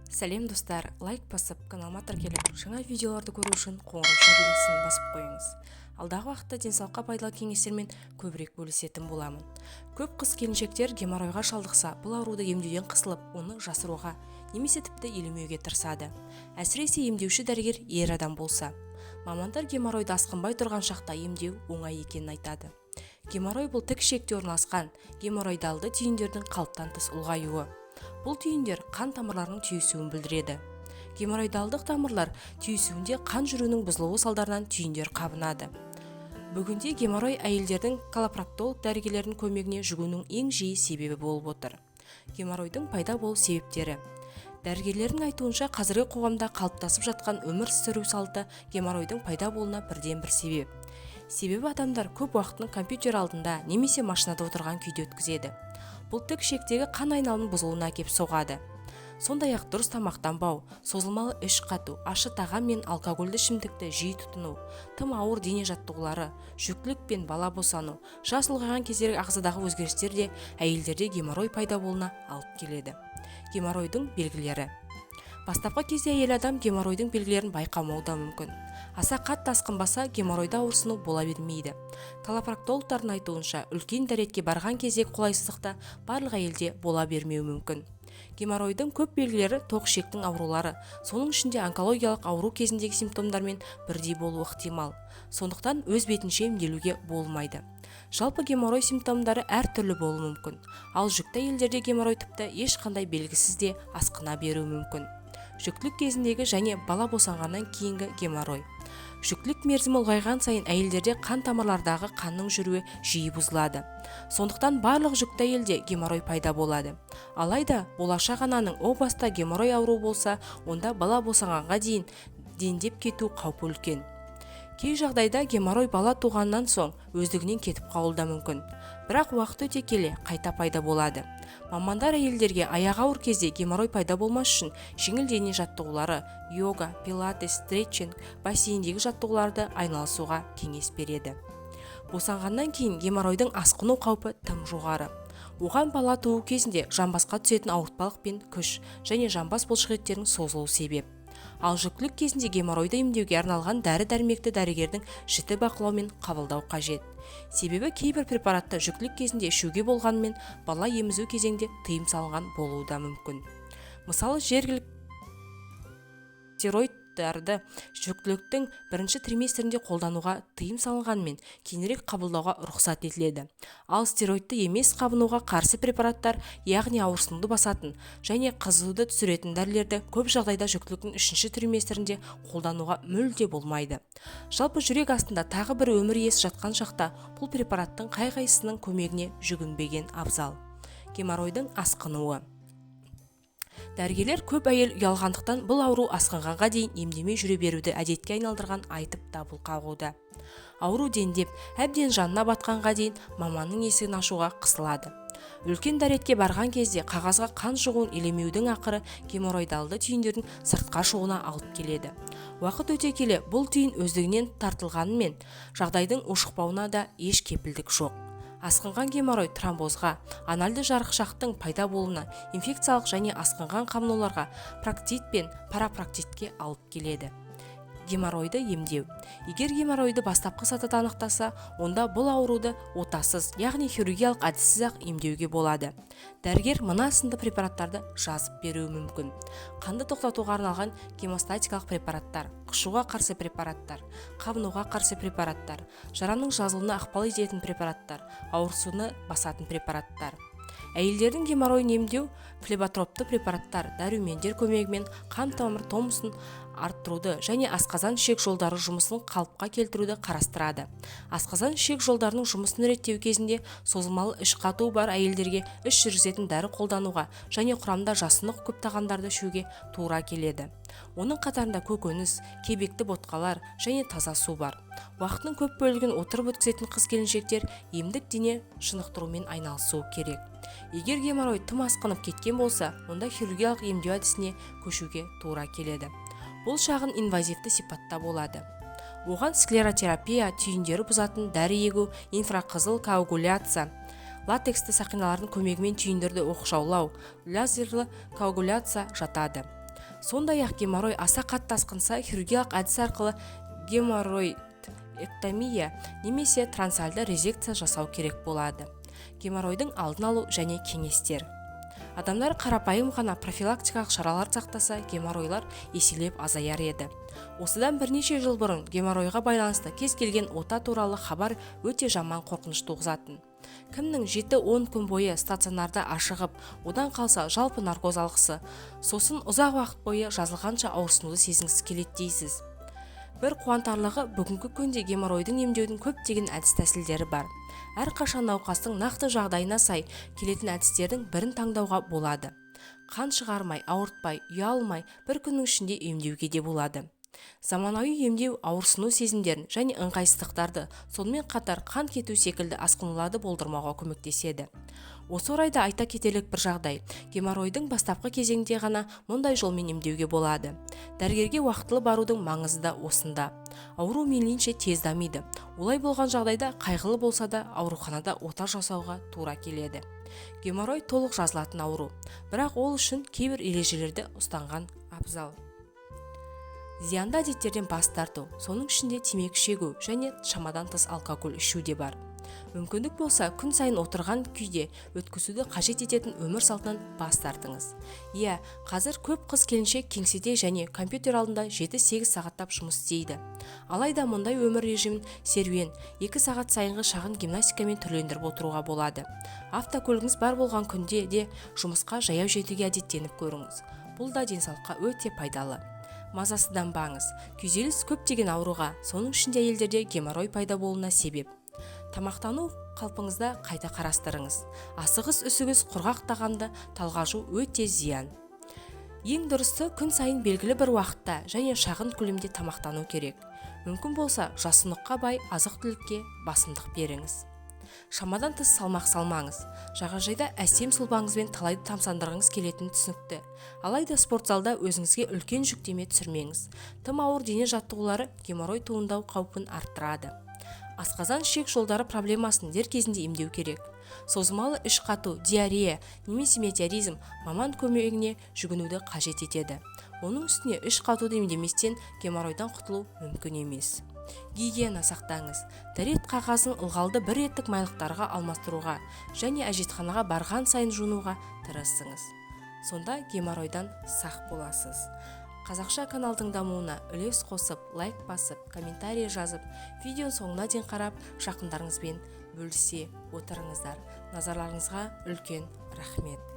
Сәлем достар, лайк басып, каналыма тіркеліп, жаңа видеоларды көру үшін қоңырау белгісін басып қойыңыз. Алдағы уақытта денсаулыққа пайдалы кеңестермен көбірек бөлісетін боламын. Көп қыз-келіншектер геморройға шалдықса, бұл ауруды емдеуден қысылып, оны жасыруға немесе тіпті елемеуге тырысады. Әсіресе емдеуші дәрігер ер адам болса. Мамандар геморройды асқынбай тұрған шақта емдеу оңай екенін айтады. Геморрой бұл тік ішекте орналасқан геморройдалды түйіндердің қалыптан тыс ұлғаюы. Бұл түйіндер қан тамырларының түйісуін білдіреді. Геморройдалдық тамырлар түйісуінде қан жүруінің бұзылуы салдарынан түйіндер қабынады. Бүгінде геморрой әйелдердің колопроктолог дәрігерлердің көмегіне жүгінудің ең жиі себебі болып отыр. Геморройдың пайда болу себептері. Дәрігерлердің айтуынша қазіргі қоғамда қалыптасып жатқан өмір сүру салты геморройдың пайда болуына бірден бір себеп. Себебі адамдар көп уақытын компьютер алдында немесе машинада отырған күйде өткізеді. Бұл тік ішектегі қан айналымының бұзылуына әкеп соғады. Сондай-ақ дұрыс тамақтанбау, созылмалы іш қату, ащы тағам мен алкогольді ішімдікті жиі тұтыну, тым ауыр дене жаттығулары, жүктілік пен бала босану, жас ұлғайған кездегі ағзадағы өзгерістер де әйелдерде геморрой пайда болуына алып келеді. Геморройдың белгілері. Бастапқы кезде әйел адам геморройдың белгілерін байқамауы да мүмкін. Аса қатты асқынбаса, геморройда ауырсыну бола бермейді. Колопроктологтардың айтуынша, үлкен дәретке барған кездегі қолайсыздықта барлық әйелде бола бермеуі мүмкін. Геморройдың көп белгілері тоқ ішектің аурулары, соның ішінде онкологиялық ауру кезіндегі симптомдармен бірдей болуы ықтимал. Сондықтан өз бетінше емделуге болмайды. Жалпы геморрой симптомдары әртүрлі болуы мүмкін. Ал жүкті әйелдерде геморрой тіпті ешқандай белгісіз де асқына беруі мүмкін. Жүктілік кезіндегі және бала босанғаннан кейінгі геморрой. Жүктілік мерзімі ұлғайған сайын әйелдерде қан тамырлардағы қанның жүруі жиі бұзылады. Сондықтан барлық жүкті әйелде геморрой пайда болады. Алайда болашақ ананың о баста геморрой ауруы болса, онда бала босанғанға дейін дендеп кету қаупі үлкен. Кей жағдайда геморрой бала туғаннан соң өздігінен кетіп қалуы да мүмкін. Бірақ уақыт өте келе қайта пайда болады. Мамандар әйелдерге аяғы ауыр кезде геморрой пайда болмас үшін жеңіл дене жаттығулары, йога, пилатес, стретчинг, бассейндегі жаттығуларды айналысуға кеңес береді. Босанғаннан кейін геморройдың асқыну қаупі тым жоғары. Оған бала туу кезінде жамбасқа түсетін ауыртпалық пен күш және жамбас бұлшықеттерінің созылуы себеп. Ал жүктілік кезінде геморройды емдеуге арналған дәрі-дәрмекті дәрігердің жіті бақылаумен қабылдау қажет. Себебі кейбір препаратты жүктілік кезінде ішуге болғанымен бала емізу кезеңде тыйым салынған болуы да мүмкін. Мысалы, жергілікті стероидтарды жүктіліктің бірінші триместрінде қолдануға тыйым салынғанмен кейінірек қабылдауға рұқсат етіледі. Ал стероидты емес қабынуға қарсы препараттар, яғни ауырсынуды басатын және қызуды түсіретін дәрілерді көп жағдайда жүктіліктің үшінші триместрінде қолдануға мүлде болмайды. Жалпы жүрек астында тағы бір өмір иесі жатқан шақта бұл препараттың қай-қайсысының көмегіне жүгінбеген абзал. Геморройдың асқынуы. Дәрігерлер көп әйел ұялғандықтан бұл ауру асқынғанға дейін емдемей жүре беруді әдетке айналдырған айтып дабыл қағуда. Ауру дендеп, әбден жанына батқанға дейін маманның есігін ашуға қысылады. Үлкен дәретке барған кезде қағазға қан шығуын елемеудің ақыры геморройдалды түйіндердің сыртқа шығуына алып келеді. Уақыт өте келе бұл түйін өздігінен тартылғанымен жағдайдың ушықпауына да еш кепілдік жоқ. Асқынған геморрой тромбозға, анальды жарықшақтың пайда болуына, инфекциялық және асқынған қабынуларға, проктит пен парапроктитке алып келеді. Геморройды емдеу. Егер геморройды бастапқы сатыда анықтаса, онда бұл ауруды отасыз, яғни хирургиялық әдіссіз-ақ емдеуге болады. Дәрігер мына сынды препараттарды жазып беруі мүмкін. Қанды тоқтатуға арналған гемостатикалық препараттар, қышуға қарсы препараттар, қабынуға қарсы препараттар, жараның жазылуына ықпал ететін препараттар, ауырсуны басатын препараттар. Әйелдердің геморройын емдеу флеботропты препараттар, дәрумендер көмегімен қан тамыр тонусын арттыруды және асқазан ішек жолдары жұмысын қалыпқа келтіруді қарастырады. Асқазан ішек жолдарының жұмысын реттеу кезінде созылмалы іш қатуы бар әйелдерге іш жүргізетін дәрі қолдануға және құрамда жасынық көп тағамдарды ішуге тура келеді. Оның қатарында көкөніс, кебекті ботқалар және таза су бар. Уақытының көп бөлігін отырып өткізетін қыз-келіншектер емдік дене шынықтырумен айналысу керек. Егер геморрой тым асқынып кеткен болса, онда хирургиялық емдеу әдісіне көшуге тура келеді. Бұл шағын инвазивті сипатта болады. Оған склеротерапия, түйіндері бұзатын дәрі егу, инфрақызыл коагуляция, латексті сақиналардың көмегімен түйіндерді оқшаулау, лазерлі коагуляция жатады. Сондай-ақ геморрой аса қатты асқынса, хирургиялық әдіс арқылы геморроидэктомия немесе трансальды резекция жасау керек болады. Геморройдың алдын алу және кеңестер. Адамдар қарапайым ғана профилактикалық шаралар сақтаса, геморройлар еселеп азаяр еді. Осыдан бірнеше жыл бұрын геморройға байланысты кез келген ота туралы хабар өте жаман қорқыныш туғызатын. Кімнің 7-10 күн бойы стационарда ашығып, одан қалса жалпы наркоз алғысы, сосын ұзақ уақыт бойы жазылғанша ауырсынуды сезінгісі келеді дейсіз. Бір қуантарлығы, бүгінгі күнде геморройдың емдеудің көптеген әдіс-тәсілдері бар. Әрқашан науқастың нақты жағдайына сай келетін әдістердің бірін таңдауға болады. Қан шығармай, ауыртпай, ұялмай бір күннің ішінде емдеуге де болады. Заманауи емдеу ауырсыну сезімдерін және ыңғайсыздықтарды, сонымен қатар қан кету секілді асқынуларды болдырмауға көмектеседі. Осы орайда айта кетерлік бір жағдай, геморройдың бастапқы кезеңде ғана мұндай жолмен емдеуге болады. Дәрігерге уақытылы барудың маңызы да осында. Ауру мейлінше тез дамиды. Олай болған жағдайда қайғылы болса да ауруханада ота жасауға тура келеді. Геморрой толық жазылатын ауру, бірақ ол үшін кейбір ережелерді ұстанған абзал. Зиянды әдеттерден бас тарту, соның ішінде темекі шегу және шамадан тыс алкоголь ішу де бар. Мүмкіндік болса, күн сайын отырған күйде өткізуді қажет ететін өмір салтынан бас тартыңыз. Қазір көп қыз-келіншек кеңседе және компьютер алдында 7-8 сағаттап жұмыс істейді. Алайда мұндай өмір режимін серуен 2 сағат сайынғы шағын гимнастикамен түрлендіріп отыруға болады. Автокөлігіңіз бар болған күнде де жұмысқа жаяу жетуге әдеттеніп көріңіз. Бұл да денсаулыққа өте пайдалы. Мазасызданбаңыз. Күйзеліс көптеген ауруға, соның ішінде әйелдерде геморрой пайда болуына себеп. Тамақтану қалпыңызда қайта қарастырыңыз. Асығыс-үсігіс құрғақ тағамды талғажу өте зиян. Ең дұрысы күн сайын белгілі бір уақытта және шағын көлемде тамақтану керек. Мүмкін болса, жасұныққа бай азық-түлікке басымдық беріңіз. Шамадан тыс салмақ салмаңыз. Жағажайда әсем сұлбаңызбен талайды тамсандырғыңыз келетіні түсінікті. Алайда спортзалда өзіңізге үлкен жүктеме түсірмеңіз. Тым ауыр дене жаттығулары геморрой туындау қаупін арттырады. Асқазан ішек жолдары проблемасын дер кезінде емдеу керек. Созылмалы іш қату, диарея немесе метеоризм маман көмегіне жүгінуді қажет етеді. Оның үстіне іш қатуды емдеместен геморройдан құтылу мүмкін емес. Гигиена сақтаңыз. Дәрет қағазын ылғалды бір реттік майлықтарға алмастыруға және әжетханаға барған сайын жуынуға тырысыңыз. Сонда геморройдан сақ боласыз. Қазақша каналдың дамуына үлес қосып, лайк басып, комментарий жазып, видео соңына дейін қарап, жақындарыңызбен бөлісе отырыңыздар. Назарларыңызға үлкен рахмет.